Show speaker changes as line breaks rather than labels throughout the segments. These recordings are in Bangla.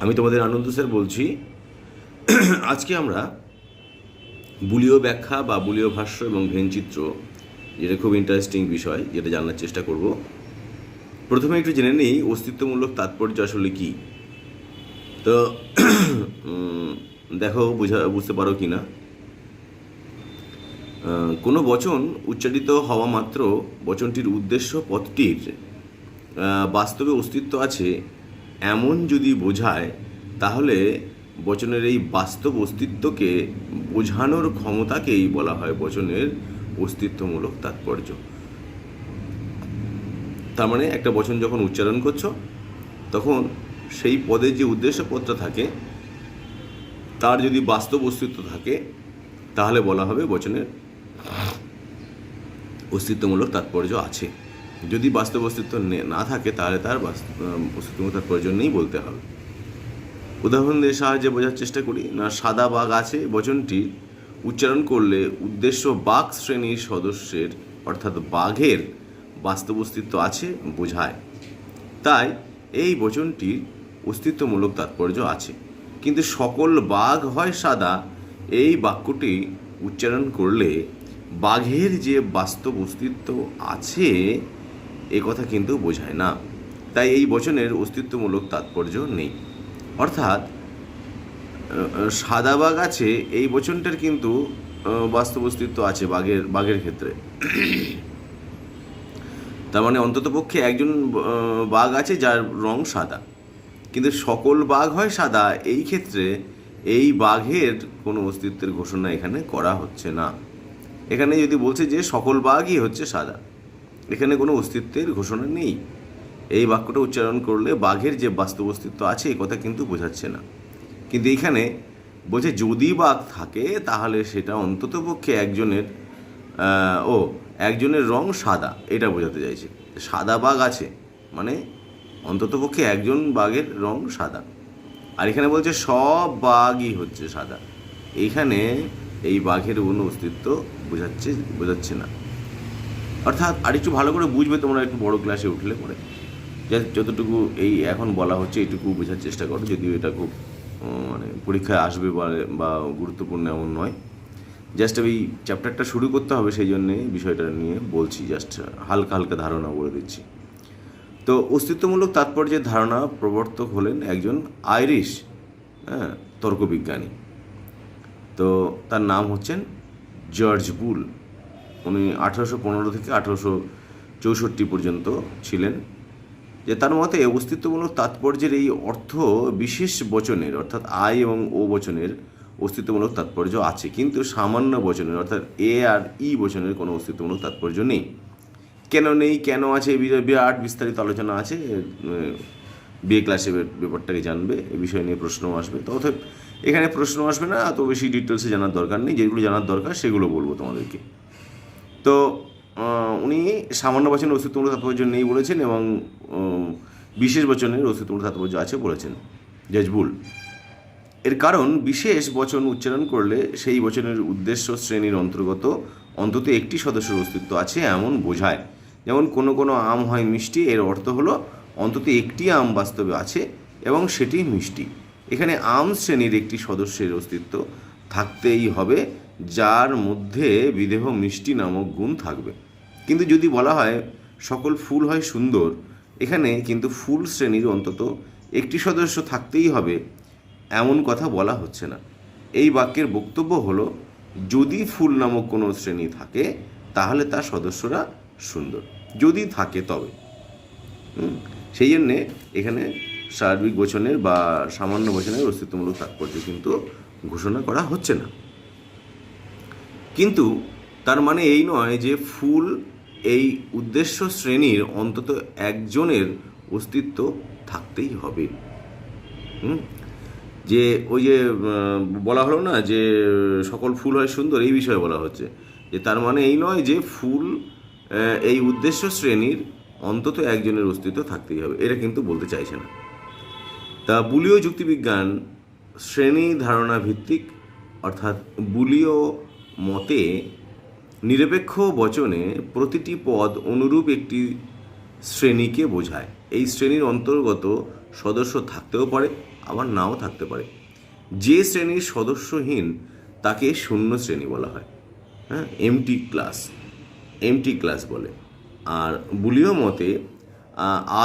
আমি তোমাদের আনন্দ স্যার বলছি। আজকে আমরা বুলীয় ব্যাখ্যা বা বুলীয় ভাষ্য এবং ভেনচিত্র, যেটা খুব ইন্টারেস্টিং বিষয়, যেটা জানার চেষ্টা করব। প্রথমে একটু জেনে নিই অস্তিত্বমূলক তাৎপর্য আসলে কি। তো দেখো বুঝতে পারো কি না। কোনো বচন উচ্চারিত হওয়া মাত্র বচনটির উদ্দেশ্য পদটির বাস্তবে অস্তিত্ব আছে এমন যদি বোঝায়, তাহলে বচনের এই বাস্তব অস্তিত্বকে বোঝানোর ক্ষমতাকেই বলা হয় বচনের অস্তিত্বমূলক তাৎপর্য। তার মানে একটা বচন যখন উচ্চারণ করছো, তখন সেই পদের যে উদ্দেশ্য পদটা থাকে তার যদি বাস্তব অস্তিত্ব থাকে, তাহলে বলা হবে বচনের অস্তিত্বমূলক তাৎপর্য আছে। যদি বাস্তব অস্তিত্ব না থাকে, তাহলে তার অস্তিত্বমূলক তাৎপর্য নেই বলতে হবে। উদাহরণের সাহায্যে বোঝার চেষ্টা করি না। সাদা বাঘ আছে বচনটি উচ্চারণ করলে উদ্দেশ্য বাঘ শ্রেণীর সদস্যের অর্থাৎ বাঘের বাস্তব অস্তিত্ব আছে বোঝায়। তাই এই বচনটির অস্তিত্বমূলক তাৎপর্য আছে। কিন্তু সকল বাঘ হয় সাদা, এই বাক্যটি উচ্চারণ করলে বাঘের যে বাস্তব অস্তিত্ব আছে এ কথা কিন্তু বোঝায় না। তাই এই বচনের অস্তিত্বমূলক তাৎপর্য নেই। অর্থাৎ সাদা বাঘ আছে এই বচনটার কিন্তু বাস্তব অস্তিত্ব আছে বাঘের ক্ষেত্রে। তার মানে অন্ততপক্ষে একজন বাঘ আছে যার রং সাদা, কিন্তু সকল বাঘ হয় সাদা, এই ক্ষেত্রে এই বাঘের কোনো অস্তিত্বের ঘোষণা এখানে করা হচ্ছে না। এখানে যদি বলছে যে সকল বাঘই হচ্ছে সাদা, এখানে কোনো অস্তিত্বের ঘোষণা নেই। এই বাক্যটা উচ্চারণ করলে বাঘের যে বাস্তব অস্তিত্ব আছে এই কথা কিন্তু বোঝাচ্ছে না। কিন্তু এখানে বলছে যদি বাঘ থাকে তাহলে সেটা অন্ততপক্ষে একজনের রং সাদা, এটা বোঝাতে চাইছে। সাদা বাঘ আছে মানে অন্ততপক্ষে একজন বাঘের রং সাদা। আর এখানে বলছে সব বাঘই হচ্ছে সাদা, এইখানে এই বাঘের কোনো অস্তিত্ব বোঝাচ্ছে না। অর্থাৎ আরেকটু ভালো করে বুঝবে তোমরা একটু বড় ক্লাসে উঠলে পরে, যতটুকু এই এখন বলা হচ্ছে এইটুকু বোঝার চেষ্টা করো। যদিও এটা খুব পরীক্ষায় আসবে বা গুরুত্বপূর্ণ এমন নয়। জাস্ট ওই চ্যাপ্টারটা শুরু করতে হবে, সেই জন্যে বিষয়টা নিয়ে বলছি, জাস্ট হালকা হালকা ধারণা বলে দিচ্ছি। তো অস্তিত্বমূলক তাৎপর্যের ধারণা প্রবর্তক হলেন একজন আইরিশ তর্কবিজ্ঞানী। তো তার নাম হচ্ছেন জর্জ বুল। উনি 1815 থেকে 1864 পর্যন্ত ছিলেন। যে তার মতে অস্তিত্বমূলক তাৎপর্যের এই অর্থ বিশেষ বচনের অর্থাৎ আই এবং ও বচনের অস্তিত্বমূলক তাৎপর্য আছে, কিন্তু সামান্য বচনের অর্থাৎ এ আর ই বচনের কোনো অস্তিত্বমূলক তাৎপর্য নেই। কেন নেই, কেন আছে, এই বিরাট বিস্তারিত আলোচনা আছে। বিএ ক্লাসে ব্যাপারটাকে জানবে, এ বিষয় নিয়ে প্রশ্নও আসবে। তো অর্থাৎ এখানে প্রশ্ন আসবে না, এত বেশি ডিটেলসে জানার দরকার নেই। যেগুলো জানার দরকার সেগুলো বলবো তোমাদেরকে। তো উনি সামান্য বচনের অস্তিত্বমূলক তাৎপর্য নেই বলেছেন এবং বিশেষ বচনের অস্তিত্বমূলক তাৎপর্য আছে বলেছেন জর্জ বুল। এর কারণ বিশেষ বচন উচ্চারণ করলে সেই বচনের উদ্দেশ্য শ্রেণীর অন্তর্গত অন্তত একটি সদস্যের অস্তিত্ব আছে এমন বোঝায়। যেমন কোনো কোনো আম হয় মিষ্টি, এর অর্থ হলো অন্তত একটি আম বাস্তবে আছে এবং সেটি মিষ্টি। এখানে আম শ্রেণীর একটি সদস্যের অস্তিত্ব থাকতেই হবে যার মধ্যে বিদেহ মিষ্টি নামক গুণ থাকবে। কিন্তু যদি বলা হয় সকল ফুল হয় সুন্দর, এখানে কিন্তু ফুল শ্রেণীর অন্তত একটি সদস্য থাকতেই হবে এমন কথা বলা হচ্ছে না। এই বাক্যের বক্তব্য হলো যদি ফুল নামক কোনো শ্রেণী থাকে তাহলে তার সদস্যরা সুন্দর, যদি থাকে তবে। সেই জন্যে এখানে সার্বিক বচনের বা সামান্য বচনের অস্তিত্বমূলক তাৎপর্য কিন্তু ঘোষণা করা হচ্ছে না। কিন্তু তার মানে এই নয় যে ফুল এই উদ্দেশ্য শ্রেণীর অন্তত একজনের অস্তিত্ব থাকতেই হবে। যে ওই যে বলা হলো না যে সকল ফুল হয় সুন্দর, এই বিষয়ে বলা হচ্ছে যে তার মানে এই নয় যে ফুল এই উদ্দেশ্য শ্রেণীর অন্তত একজনের অস্তিত্ব থাকতেই হবে, এটা কিন্তু বলতে চাইছে না। তা বুলীয় যুক্তিবিজ্ঞান শ্রেণী ধারণা ভিত্তিক, অর্থাৎ বুলীয় মতে নিরপেক্ষ বচনে প্রতিটি পদ অনুরূপ একটি শ্রেণীকে বোঝায়। এই শ্রেণীর অন্তর্গত সদস্য থাকতেও পারে, আবার নাও থাকতে পারে। যে শ্রেণীর সদস্যহীন তাকে শূন্য শ্রেণী বলা হয়। হ্যাঁ, এমটি ক্লাস বলে। আর বুলীয় মতে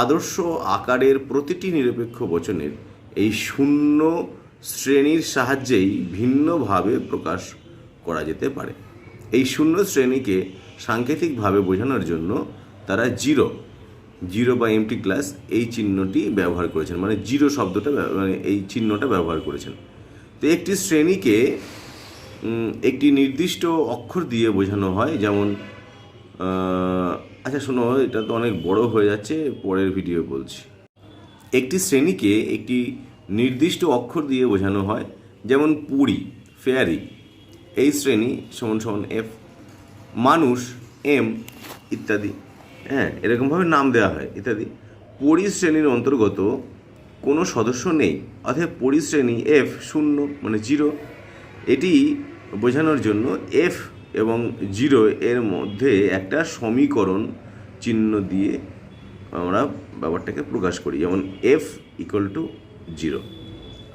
আদর্শ আকারের প্রতিটি নিরপেক্ষ বচনের এই শূন্য শ্রেণীর সাহায্যেই ভিন্নভাবে প্রকাশ করা যেতে পারে। এই শূন্য শ্রেণীকে সাংকেতিকভাবে বোঝানোর জন্য তারা জিরো বা এমটি ক্লাস এই চিহ্নটি ব্যবহার করেছেন, মানে জিরো শব্দটা মানে এই চিহ্নটা ব্যবহার করেছেন। তো একটি শ্রেণীকে একটি নির্দিষ্ট অক্ষর দিয়ে বোঝানো হয়, যেমন আচ্ছা শোনো, এটা তো অনেক বড় হয়ে যাচ্ছে, পরের ভিডিও বলছি। একটি শ্রেণীকে একটি নির্দিষ্ট অক্ষর দিয়ে বোঝানো হয়, যেমন পুরী, ফেয়ারি, এই শ্রেণী সমান সমান এফ, মানুষ এম ইত্যাদি। হ্যাঁ, এরকমভাবে নাম দেওয়া হয় ইত্যাদি। পরিশ্রেণীর অন্তর্গত কোনো সদস্য নেই, অর্থাৎ পরিশ্রেণী এফ শূন্য মানে জিরো। এটি বোঝানোর জন্য এফ এবং জিরো এর মধ্যে একটা সমীকরণ চিহ্ন দিয়ে আমরা ব্যাপারটাকে প্রকাশ করি, যেমন এফ ইকুয়াল টু জিরো।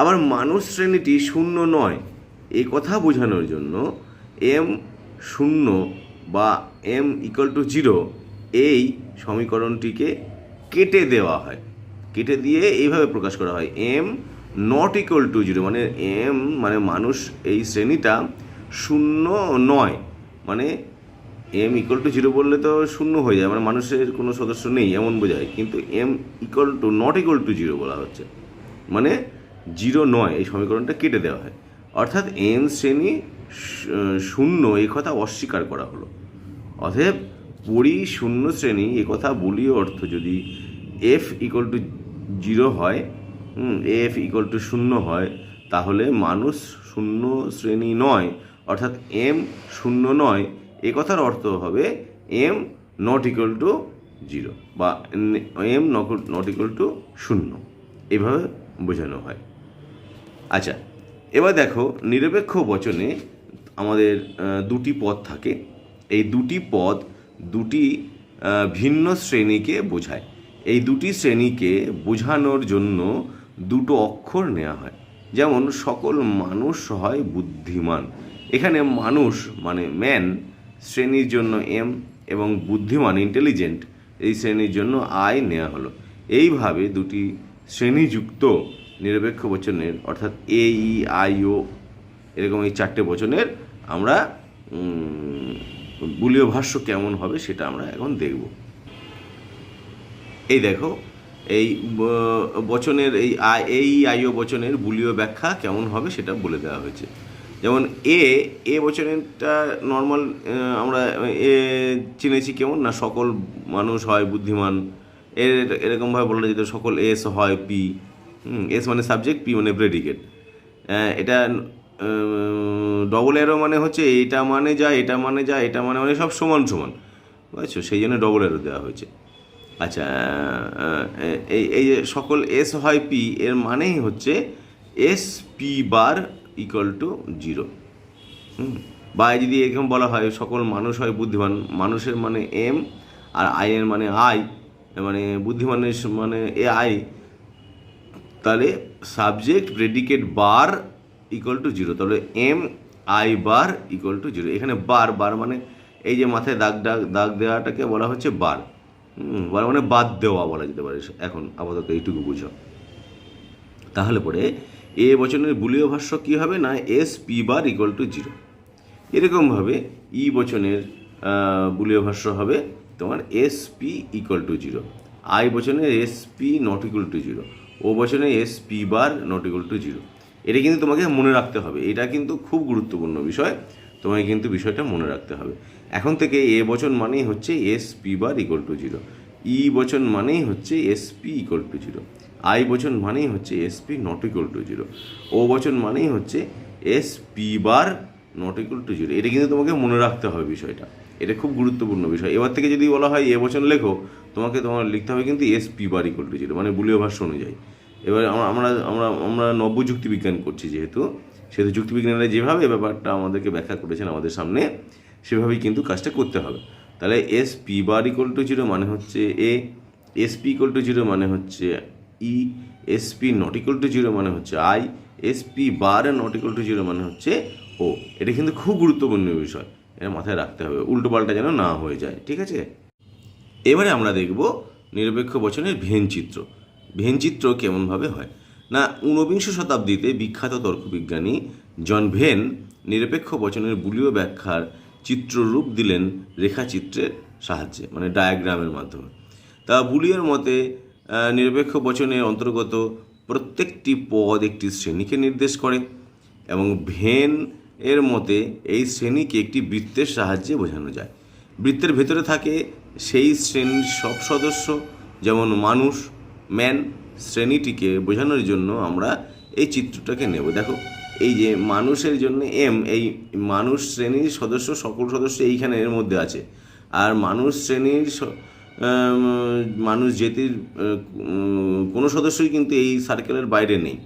আবার মানুষ শ্রেণীটি শূন্য নয় এই কথা বোঝানোর জন্য এম শূন্য বা এম ইকুয়াল টু জিরো এই সমীকরণটিকে কেটে দেওয়া হয়, কেটে দিয়ে এইভাবে প্রকাশ করা হয় am not equal to zero, মানে এম মানে মানুষ এই শ্রেণীটা শূন্য নয়, মানে এম ইকুয়াল টু জিরো বললে তো শূন্য হয়ে যায়, মানে মানুষের কোনো সদস্য নেই এমন বোঝায়, কিন্তু M equal to not equal to zero বলা হচ্ছে, মানে জিরো নয়, এই সমীকরণটা কেটে দেওয়া হয়। অর্থাৎ এম শ্রেণী শূন্য এই কথা অস্বীকার করা হলো। অতএব শূন্য শ্রেণী এ কথা বলীয় অর্থ যদি এফ ইকুয়াল টু জিরো হয়, এফ ইকুয়াল টু শূন্য হয়, তাহলে মানুষ শূন্য শ্রেণী নয়, অর্থাৎ এম শূন্য নয় এ কথার অর্থ হবে am not equal to zero বা এম নট ইকুয়াল টু শূন্য, এভাবে বোঝানো হয়। আচ্ছা, এবার দেখো, নিরপেক্ষ বচনে আমাদের দুটি পদ থাকে। এই দুটি পদ দুটি ভিন্ন শ্রেণীকে বোঝায়। এই দুটি শ্রেণীকে বোঝানোর জন্য দুটো অক্ষর নেওয়া হয়, যেমন সকল মানুষ হয় বুদ্ধিমান। এখানে মানুষ মানে ম্যান শ্রেণীর জন্য এম এবং বুদ্ধিমান ইন্টেলিজেন্ট এই শ্রেণীর জন্য আই নেওয়া হলো। এইভাবে দুটি শ্রেণীযুক্ত নিরপেক্ষ বচনের অর্থাৎ এ ই আই ও এরকম এই চারটে বচনের আমরা বুলীয় ভাষ্য কেমন হবে সেটা আমরা এখন দেখব। এই দেখো, এই বচনের এই আইও বচনের বুলীয় ব্যাখ্যা কেমন হবে সেটা বলে দেওয়া হয়েছে। যেমন এ বচনেরটা নর্মাল আমরা চিনেছি কেমন না, সকল মানুষ হয় বুদ্ধিমান, এরকমভাবে বলা যেত সকল এস হয় পি, এস মানে সাবজেক্ট, পি মানে প্রেডিকেট। এটা ডবল অ্যারো মানে হচ্ছে এটা মানে যা, এটা মানে যা, এটা মানে মানে সব সমান সমান, বুঝছো, সেই জন্য ডবল অ্যারো দেওয়া হয়েছে। আচ্ছা, এই যে সকল এস হয় পি এর মানেই হচ্ছে S P bar equal to zero. বা যদি এরকম বলা হয় সকল মানুষ হয় বুদ্ধিমান, মানুষের মানে এম আর আইনের মানে আই, মানে বুদ্ধিমানের মানে এ আই, তাহলে subject predicate bar equal to zero, তাহলে M I bar equal to zero. এখানে বার মানে এই যে মাথায় দাগ দেওয়াটাকে বলা হচ্ছে বার, বার মানে বাদ দেওয়া বলা যেতে পারে। এখন আপাতত এইটুকু বুঝো। তাহলে পরে এ বচনের বুলীয় ভাষ্য কী হবে না, S P bar equal to zero. এরকমভাবে ই বচনের বুলীয় ভাষ্য হবে তোমার S P equal to zero, I বচনের S P not equal to zero, O বচনে S P bar not equal to zero. এটা কিন্তু তোমাকে মনে রাখতে হবে, এটা কিন্তু খুব গুরুত্বপূর্ণ বিষয়, তোমাকে কিন্তু বিষয়টা মনে রাখতে হবে। এখন থেকে এ বচন মানেই হচ্ছে S P bar equal to zero, E বচন মানেই হচ্ছে S P equal to zero, I বচন মানেই হচ্ছে S P not equal to zero, O বচন মানেই হচ্ছে S P bar not equal to zero. এটা কিন্তু তোমাকে মনে রাখতে হবে বিষয়টা, এটা খুব গুরুত্বপূর্ণ বিষয়। এবার থেকে যদি বলা হয় এ বচন লেখো, তোমার লিখতে হবে কিন্তু S P bar equal to zero, মানে বুলীয় ভাষ্য অনুযায়ী। এবার আমরা নব্য যুক্তিবিজ্ঞান করছি যেহেতু, সেহেতু যুক্তিবিজ্ঞানীরা যেভাবে ব্যাপারটা আমাদেরকে ব্যাখ্যা করেছেন আমাদের সামনে, সেভাবেই কিন্তু কাজটা করতে হবে। তাহলে S P bar equal to zero মানে হচ্ছে A, S P equal to zero মানে হচ্ছে E, S P not equal to zero মানে হচ্ছে I, S P bar not equal to zero মানে হচ্ছে ও। এটা কিন্তু খুব গুরুত্বপূর্ণ বিষয়, এটা মাথায় রাখতে হবে, উল্টো পাল্টা যেন না হয়ে যায়, ঠিক আছে। এবারে আমরা দেখব নিরপেক্ষ বচনের ভেনচিত্র। ভেনচিত্র কেমনভাবে হয় না, ঊনবিংশ শতাব্দীতে বিখ্যাত তর্কবিজ্ঞানী জন ভেন নিরপেক্ষ বচনের বুলীয় ব্যাখ্যার চিত্ররূপ দিলেন রেখাচিত্রের সাহায্যে, মানে ডায়াগ্রামের মাধ্যমে। তা বুলীয়ের মতে নিরপেক্ষ বচনের অন্তর্গত প্রত্যেকটি পদ একটি শ্রেণীকে নির্দেশ করে, এবং ভেন এর মতে এই শ্রেণীকে একটি বৃত্তের সাহায্যে বোঝানো যায়। বৃত্তের ভেতরে থাকে সেই শ্রেণীর সব সদস্য, যেমন মানুষ, ম্যান। শ্রেণীটিকে বোঝানোর জন্য আমরা এই চিত্রটাকে নেব। দেখো, এই যে মানুষের জন্য এম, এই মানুষ শ্রেণীর সদস্য, সকল সদস্য এইখানে এর মধ্যে আছে। আর মানুষ শ্রেণীর মানুষ জাতির কোনো সদস্যই কিন্তু এই সার্কেলের বাইরে নেই।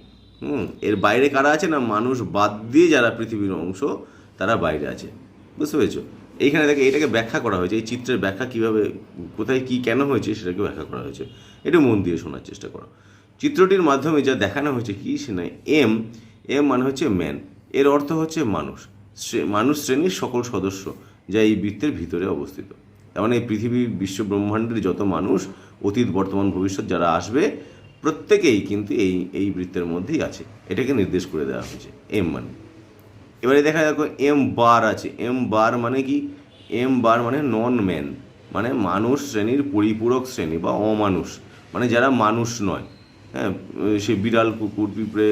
এর বাইরে কারা আছে না, মানুষ বাদ দিয়ে যারা পৃথিবীর অংশ তারা বাইরে আছে, বুঝতে পেরেছো। এইখানে দেখে এটাকে ব্যাখ্যা করা হয়েছে, এই চিত্রের ব্যাখ্যা কীভাবে, কোথায় কী কেন হয়েছে সেটাকে ব্যাখ্যা করা হয়েছে। একটু মন দিয়ে শোনার চেষ্টা করো। চিত্রটির মাধ্যমে যা দেখানো হয়েছে কি সে নয়, এম মানে হচ্ছে ম্যান, এর অর্থ হচ্ছে মানুষ, মানুষ শ্রেণীর সকল সদস্য যা এই বৃত্তের ভিতরে অবস্থিত। তার মানে এই পৃথিবী, বিশ্ব ব্রহ্মাণ্ডের যত মানুষ, অতীত বর্তমান ভবিষ্যৎ যারা আসবে, প্রত্যেকেই কিন্তু এই বৃত্তের মধ্যেই আছে, এটাকে নির্দেশ করে দেওয়া হয়েছে এম মানে। এবারে দেখা দেখো এম বার আছে। এম বার মানে কি, এম বার মানে নন ম্যান, মানে মানুষ শ্রেণীর পরিপূরক শ্রেণী বা অমানুষ, মানে যারা মানুষ নয়। হ্যাঁ, সে বিড়াল, কুকুর, পিঁপড়ে,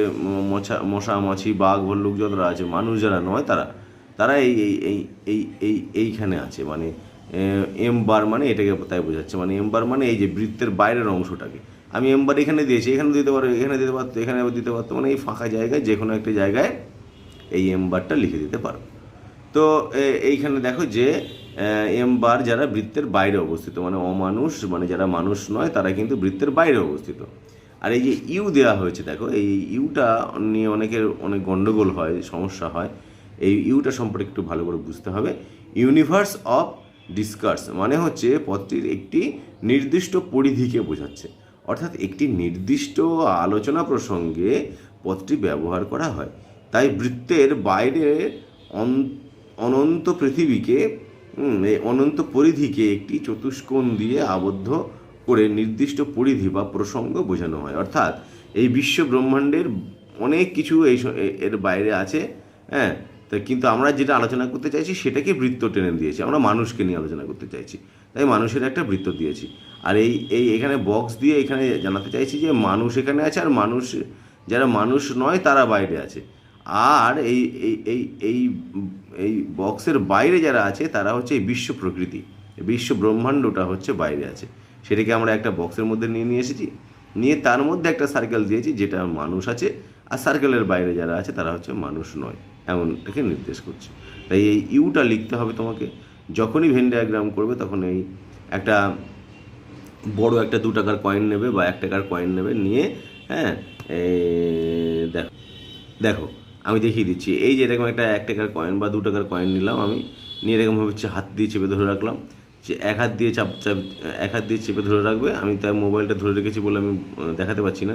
মশা, মাছি, বাঘ, ভল্লুক যতটা আছে, মানুষ যারা নয় তারা এই এই এই এই এই এইখানে আছে। মানে এম বার মানে এটাকে তাই বোঝাচ্ছে, মানে এম বার মানে এই যে বৃত্তের বাইরের অংশটাকে। আমি এম বার এখানে দিয়েছি, এখানে দিতে পারো, এখানে দিতে পারতো, এখানে দিতে পারতো, মানে এই ফাঁকা জায়গায় যে কোনো একটা জায়গায় এই এম বারটা লিখে দিতে পারো। তো এইখানে দেখো যে এম বার যারা বৃত্তের বাইরে অবস্থিত, মানে অমানুষ, মানে যারা মানুষ নয় তারা কিন্তু বৃত্তের বাইরে অবস্থিত। আর এই যে ইউ দেওয়া হয়েছে, দেখো এই ইউটা নিয়ে অনেক গণ্ডগোল হয়, সমস্যা হয়। এই ইউটা সম্পর্কে একটু ভালো করে বুঝতে হবে। ইউনিভার্স অফ ডিসকার্স মানে হচ্ছে পদটির একটি নির্দিষ্ট পরিধিকে বোঝাচ্ছে, অর্থাৎ একটি নির্দিষ্ট আলোচনা প্রসঙ্গে পদটি ব্যবহার করা হয়। তাই বৃত্তের বাইরে অনন্ত পৃথিবীকে, এই অনন্ত পরিধিকে একটি চতুষ্কোণ দিয়ে আবদ্ধ করে নির্দিষ্ট পরিধি বা প্রসঙ্গ বোঝানো হয়। অর্থাৎ এই বিশ্ব ব্রহ্মাণ্ডের অনেক কিছু এর বাইরে আছে। হ্যাঁ, তা কিন্তু আমরা যেটা আলোচনা করতে চাইছি সেটাকে বৃত্ত টেনে দিয়েছি, আমরা মানুষকে নিয়ে আলোচনা করতে চাইছি, তাই মানুষের একটা বৃত্ত দিয়েছি। আর এখানে বক্স দিয়ে এখানে জানাতে চাইছি যে মানুষ এখানে আছে, আর মানুষ যারা মানুষ নয় তারা বাইরে আছে। আর এই এই এই এই বক্সের বাইরে যারা আছে তারা হচ্ছে এই বিশ্ব প্রকৃতি, বিশ্ব ব্রহ্মাণ্ডটা হচ্ছে বাইরে আছে। সেটাকে আমরা একটা বক্সের মধ্যে নিয়ে এসেছি, নিয়ে তার মধ্যে একটা সার্কেল দিয়েছি যেটা মানুষ আছে, আর সার্কেলের বাইরে যারা আছে তারা হচ্ছে মানুষ নয়, এমনটাকে নির্দেশ করছে। তাই এই ইউটা লিখতে হবে তোমাকে যখনই ভেন ডায়াগ্রাম করবে, তখন এই একটা বড় একটা 2 টাকার কয়েন নেবে বা 1 টাকার কয়েন নেবে, নিয়ে হ্যাঁ দেখো দেখো আমি দেখিয়ে দিচ্ছি। এই যে এরকম একটা 1 টাকার কয়েন বা 2 টাকার কয়েন নিলাম আমি, নিয়ে এরকমভাবে হাত দিয়ে চেপে ধরে রাখলাম, যে এক হাত দিয়ে চেপে ধরে রাখবে। আমি তাই মোবাইলটা ধরে রেখেছি বলে আমি দেখাতে পারছি না।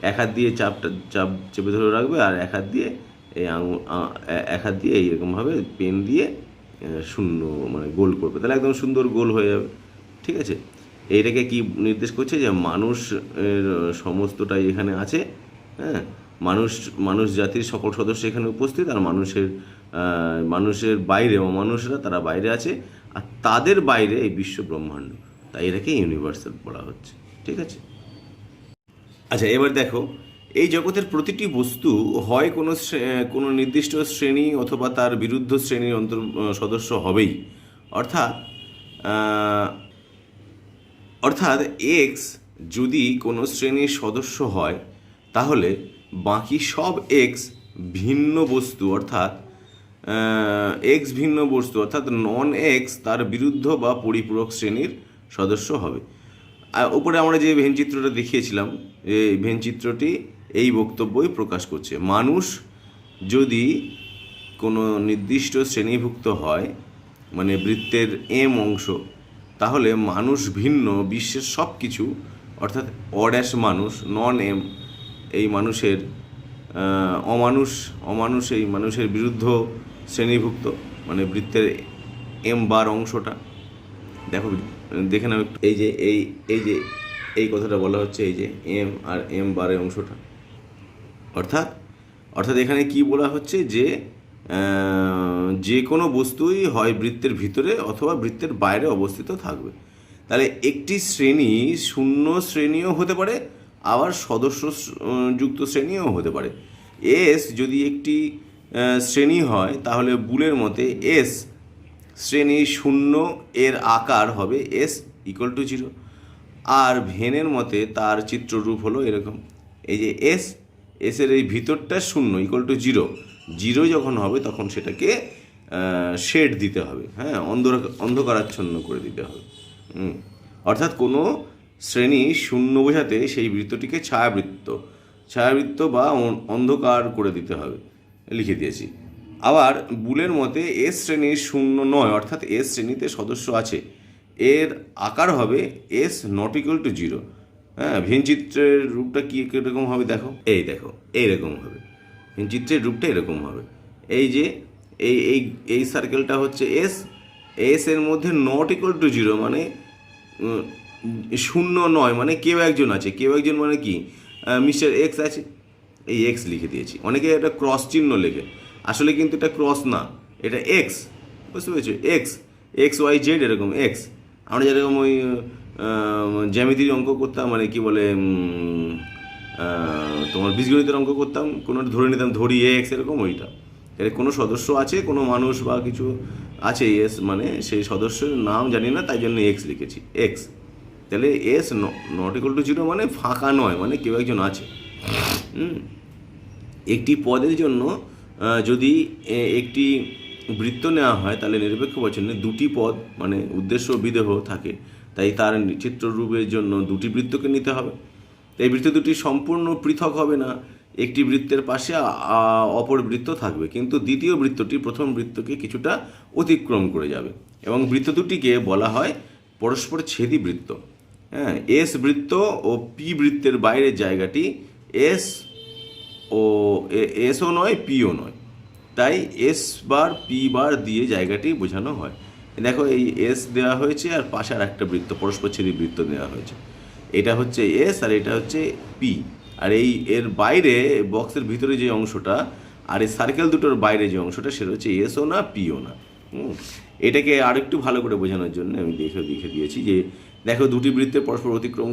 এক হাত দিয়ে চাপ চেপে ধরে রাখবে, আর এক হাত দিয়ে এক হাত দিয়ে এইরকমভাবে পেন দিয়ে শূন্য মানে গোল করবে, তাহলে একদম সুন্দর গোল হয়ে যাবে, ঠিক আছে। এইটাকে কি নির্দেশ করছে, যে মানুষ সমস্তটাই এখানে আছে। হ্যাঁ, মানুষ জাতির সকল সদস্য এখানে উপস্থিত, আর মানুষের বাইরে অমানুষরা তারা বাইরে আছে, আর তাদের বাইরে এই বিশ্ব ব্রহ্মাণ্ড, তাই এটাকে ইউনিভার্সাল বলা হচ্ছে, ঠিক আছে। আচ্ছা, এবার দেখো, এই জগতের প্রতিটি বস্তু হয় কোনো নির্দিষ্ট শ্রেণী অথবা তার বিরুদ্ধ শ্রেণীর সদস্য হবেই। অর্থাৎ এক্স যদি কোনো শ্রেণীর সদস্য হয়, তাহলে বাকি সব এক্স ভিন্ন বস্তু, অর্থাৎ এক্স ভিন্ন বস্তু অর্থাৎ নন এক্স তার বিরুদ্ধ বা পরিপূরক শ্রেণীর সদস্য হবে। আর উপরে আমরা যে ভেনচিত্রটা দেখিয়েছিলাম, এই ভেনচিত্রটি এই বক্তব্যই প্রকাশ করছে। মানুষ যদি কোনো নির্দিষ্ট শ্রেণীভুক্ত হয়, মানে বৃত্তের এম অংশ, তাহলে মানুষ ভিন্ন বিশ্বের সব কিছু, অর্থাৎ অড্যাশ মানুষ, নন এম এই মানুষের অমানুষ এই মানুষের বিরুদ্ধ শ্রেণীভুক্ত, মানে বৃত্তের এম বার অংশটা দেখো, দেখে নাও একটু। এই কথাটা বলা হচ্ছে, এই যে এম আর এম বারের অংশটা, অর্থাৎ এখানে কি বলা হচ্ছে যে যে কোনো বস্তুই হয় বৃত্তের ভিতরে অথবা বৃত্তের বাইরে অবস্থিত থাকবে। তাহলে একটি শ্রেণী শূন্য শ্রেণীও হতে পারে, আবার সদস্য যুক্ত শ্রেণীও হতে পারে। এস যদি একটি শ্রেণী হয় তাহলে বুলের মতে এস শ্রেণী শূন্য এর আকার হবে এস ইকুয়াল টু 0। আর ভেনের মতে তার চিত্ররূপ হলো এরকম, এই যে এসের এই ভিতরটা শূন্য ইকুয়াল টু 0 যখন হবে তখন সেটাকে শেড দিতে হবে, হ্যাঁ, অন্ধকারাচ্ছন্ন করে দিতে হবে। অর্থাৎ কোনো শ্রেণী শূন্য বোঝাতে সেই বৃত্তটিকে ছায়াবৃত্ত বা অন্ধকার করে দিতে হবে, লিখে দিয়েছি। আবার বুলের মতে এস শ্রেণীর শূন্য নয়, অর্থাৎ এস শ্রেণীতে সদস্য আছে, এর আকার হবে এস নট ইকুয়াল টু 0। হ্যাঁ, ভিনচিত্রের রূপটা কি কীরকম হবে দেখো, দেখো এইরকম হবে, ভিনচিত্রের রূপটা এরকম হবে। এই যে এই সার্কেলটা হচ্ছে এস এর মধ্যে নট ইকুয়াল টু 0 মানে শূন্য নয়, মানে কেউ একজন আছে, কেউ একজন মানে কি মিস্টার এক্স আছে, এই এক্স লিখে দিয়েছি। অনেকে এটা ক্রস চিহ্ন লেখে, আসলে কিন্তু এটা ক্রস না, এটা এক্স, বুঝতে পেরেছো, এক্স ওয়াই জেড এরকম এক্স। আমরা যেরকম ওই জ্যামিতির অঙ্ক করতাম, মানে কি বলে তোমার বীজগণিতের অঙ্ক করতাম, কোনো ধরে নিতাম ধরি এক্স, এরকম ওইটা। এর কোনো সদস্য আছে, কোনো মানুষ বা কিছু আছে, এস মানে সেই সদস্যের নাম জানি না, তাই জন্য এক্স লিখেছি, এক্স। তাহলে এস নট ইকুয়াল টু 0 মানে ফাঁকা নয়, মানে কেউ একজন আছে। একটি পদের জন্য যদি একটি বৃত্ত নেওয়া হয় তাহলে নিরপেক্ষ বচনে দুটি পদ মানে উদ্দেশ্য বিদেহ থাকে, তাই তার চিত্ররূপের জন্য দুটি বৃত্তকে নিতে হবে। এই বৃত্ত দুটি সম্পূর্ণ পৃথক হবে না, একটি বৃত্তের পাশে অপর বৃত্ত থাকবে, কিন্তু দ্বিতীয় বৃত্তটি প্রথম বৃত্তকে কিছুটা অতিক্রম করে যাবে, এবং বৃত্ত দুটিকে বলা হয় পরস্পর ছেদি বৃত্ত। হ্যাঁ, এস বৃত্ত ও পি বৃত্তের বাইরের জায়গাটি এসও নয় পিও নয়, তাই এস বার পি বার দিয়ে জায়গাটি বোঝানো হয়। দেখো এই এস দেওয়া হয়েছে আর পাশে আর একটা বৃত্ত পরস্পর ছেদি বৃত্ত দেওয়া হয়েছে, এটা হচ্ছে এস আর এটা হচ্ছে পি। আর এর বাইরে বক্সের ভিতরে যে অংশটা আর এই সার্কেল দুটোর বাইরে যে অংশটা সেটা হচ্ছে এসও না পিও না। এটাকে আরেকটু ভালো করে বোঝানোর জন্য আমি লিখে দিয়েছি যে দেখো দুটি বৃত্তের পরস্পর অতিক্রম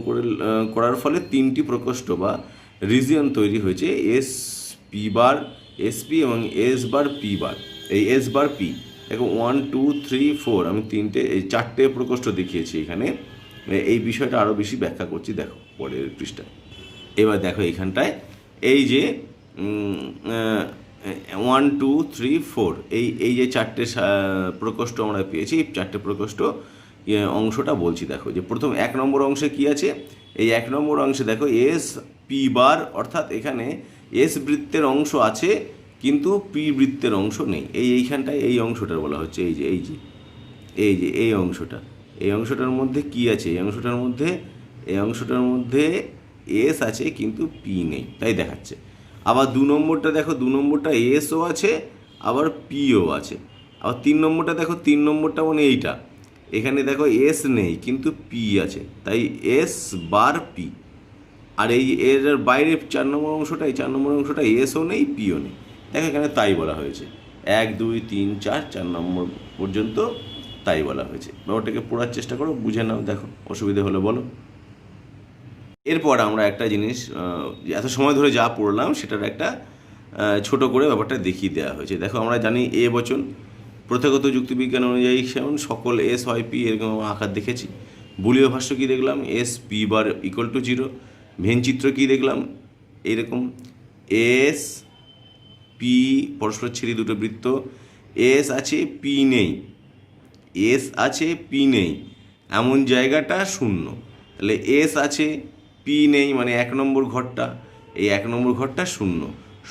করার ফলে তিনটি প্রকোষ্ঠ বা রিজিয়ন তৈরি হয়েছে, এস পি বার এস পি এবং এস বার পি বার। এই এস বার পি দেখো 1 2 3 4 আমি চারটে প্রকোষ্ঠ দেখিয়েছি এখানে। এই বিষয়টা আরও বেশি ব্যাখ্যা করছি, দেখো পরের পৃষ্ঠায়। এবার দেখো এইখানটায় এই যে 1 2 3 4 এই যে চারটে প্রকোষ্ঠ আমরা পেয়েছি, এই চারটে প্রকোষ্ঠ অংশটা বলছি। দেখো যে প্রথম 1 নম্বর অংশে কি আছে, এই 1 নম্বর অংশে দেখো এস পি বার, অর্থাৎ এখানে এস বৃত্তের অংশ আছে কিন্তু পি বৃত্তের অংশ নেই। এইখানটায় এই অংশটার বলা হচ্ছে এই অংশটার মধ্যে কি আছে, এই অংশটার মধ্যে এস আছে কিন্তু পি নেই, তাই দেখাচ্ছে। আবার 2 নম্বরটা দেখো, 2 নম্বরটা এসও আছে আবার পিও আছে। আবার 3 নম্বরটা দেখো, 3 নম্বরটা মানে এইটা, এখানে দেখো এস নেই কিন্তু পি আছে, তাই এস বার পি। আর এর বাইরে 4 নম্বর অংশটা, এই 4 নম্বর অংশটা এসও নেই পিও নেই, দেখো এখানে তাই বলা হয়েছে। 1 2 3 4 নম্বর পর্যন্ত তাই বলা হয়েছে। ব্যাপারটাকে পড়ার চেষ্টা করো, বুঝে নাও, দেখো অসুবিধা হলে বলো। এরপর আমরা একটা জিনিস এত সময় ধরে যা পড়লাম সেটার একটা ছোট করে ব্যাপারটা দেখিয়ে দেওয়া হয়েছে। দেখো আমরা জানি এ বচন প্রথাগত যুক্তিবিজ্ঞান অনুযায়ী যেমন সকল এস হয় পি, এরকম আকার দেখেছি। বুলীয় ভাষ্য কী দেখলাম, S P bar equal to 0। ভেনচিত্র কী দেখলাম, এইরকম এস পি পরস্পর ছেড়ে দুটো বৃত্ত, এস আছে পি নেই, এমন জায়গাটা শূন্য। তাহলে এস আছে পি নেই মানে 1 নম্বর ঘরটা, এই 1 নম্বর ঘরটা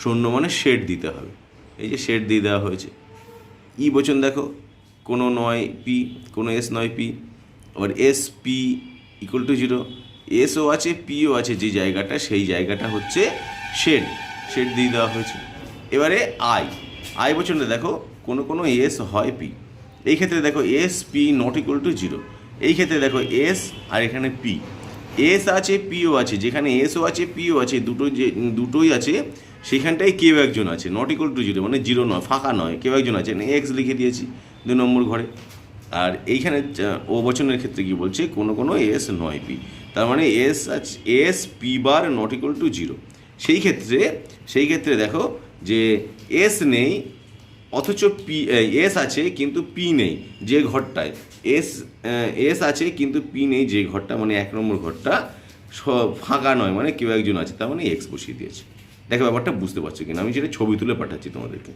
শূন্য মানে শেড দিতে হবে, এই যে শেড দিয়ে দেওয়া হয়েছে। ই বচন দেখো, কোনো নয় পি, কোনো এস নয় পি, আবার এস পি ইকুয়াল টু 0, এসও আছে পিও আছে, যে জায়গাটা সেই জায়গাটা হচ্ছে শেড দিয়ে দেওয়া হয়েছে। এবারে আই বচনটা দেখো কোনো কোনো এস হয় পি, এই ক্ষেত্রে দেখো S P not equal to 0, এই ক্ষেত্রে দেখো এস আর এখানে পি, এস আছে পিও আছে, যেখানে এসও আছে পিও আছে দুটোই আছে, সেখানটায় কেউ একজন আছে নট ইকুয়াল টু 0 মানে 0 নয়, ফাঁকা নয়, কেউ একজন আছে, এক্স লিখে দিয়েছি 2 নম্বর ঘরে। আর এইখানে ও বচনের ক্ষেত্রে কি বলছে, কোনো কোনো এস নয় পি, তার মানে S P bar not equal to 0। সেই ক্ষেত্রে দেখো যে এস নেই অথচ পি, এস আছে কিন্তু পি নেই যে ঘরটায়, এস আছে কিন্তু পি নেই যে ঘরটা, মানে 1 নম্বর ঘরটা ফাঁকা নয়, মানে কেউ একজন আছে, তার মানে এক্স বসিয়ে দিয়েছে। দেখো ব্যাপারটা বুঝতে পারছো কিনা, আমি সেটা ছবি তুলে পাঠাচ্ছি তোমাদেরকে।